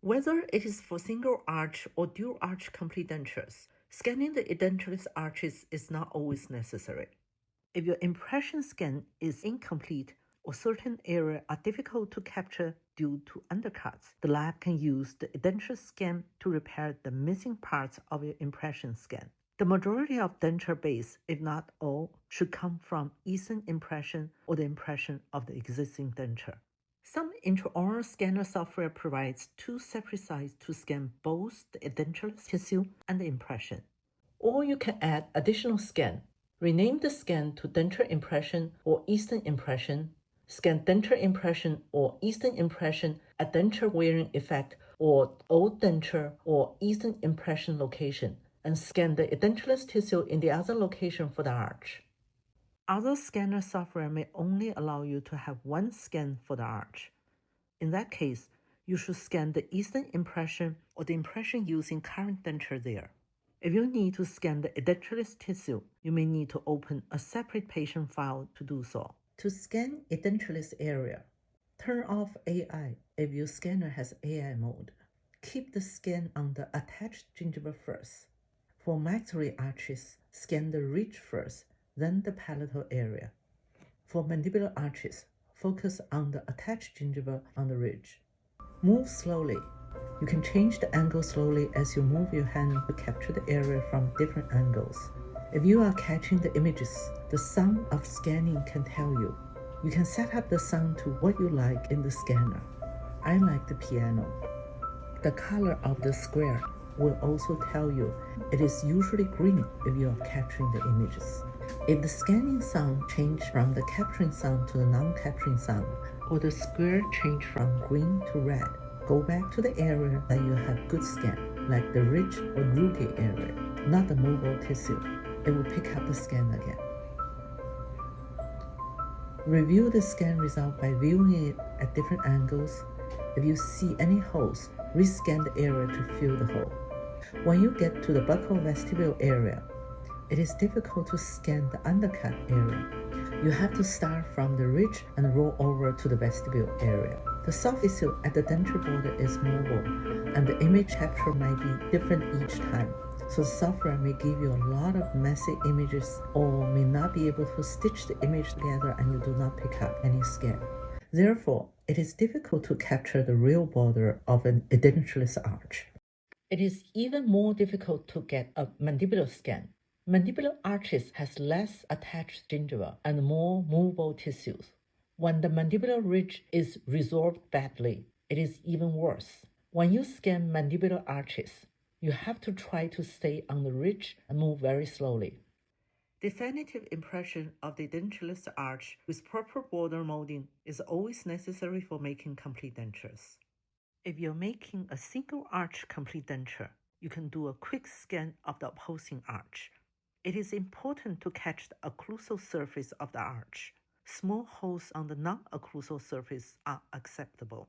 Whether it is for single arch or dual arch complete dentures, scanning the edentulous arches is not always necessary. If your impression scan is incomplete or certain areas are difficult to capture due to undercuts, the lab can use the edentulous scan to repair the missing parts of your impression scan. The majority of denture base, if not all, should come from Easdent impression or the impression of the existing denture. Some intraoral scanner software provides two separate sites to scan both the edentulous tissue and the impression. Or you can add additional scan. Rename the scan to denture impression or Easdent impression, scan denture impression or Easdent impression at denture wearing effect or old denture or Easdent impression location, and scan the edentulous tissue in the other location for the arch. Other scanner software may only allow you to have one scan for the arch. In that case, you should scan the Easdent impression or the impression using current denture there. If you need to scan the edentulous tissue, you may need to open a separate patient file to do so. To scan edentulous area, turn off AI if your scanner has AI mode. Keep the scan on the attached gingiva first. For maxillary arches, scan the ridge first, then the palatal area. For mandibular arches, focus on the attached gingiva on the ridge. Move slowly. You can change the angle slowly as you move your hand to capture the area from different angles. If you are catching the images, the sound of scanning can tell you. You can set up the sound to what you like in the scanner. I like the piano. The color of the square will also tell you. It is usually green if you are capturing the images. If the scanning sound changes from the capturing sound to the non-capturing sound, or the square change from green to red, go back to the area that you have good scan, like the ridge or rooty area, not the mobile tissue. It will pick up the scan again. Review the scan result by viewing it at different angles. If you see any holes, rescan the area to fill the hole. When you get to the buccal vestibule area, it is difficult to scan the undercut area. You have to start from the ridge and roll over to the vestibule area. The soft tissue at the denture border is mobile, and the image capture might be different each time. So the software may give you a lot of messy images or may not be able to stitch the image together and you do not pick up any scan. Therefore, it is difficult to capture the real border of an edentulous arch. It is even more difficult to get a mandibular scan. Mandibular arches has less attached gingiva and more movable tissues. When the mandibular ridge is resolved badly, it is even worse. When you scan mandibular arches, you have to try to stay on the ridge and move very slowly. Definitive impression of the edentulous arch with proper border molding is always necessary for making complete dentures. If you're making a single arch complete denture, you can do a quick scan of the opposing arch. It is important to catch the occlusal surface of the arch. Small holes on the non-occlusal surface are acceptable.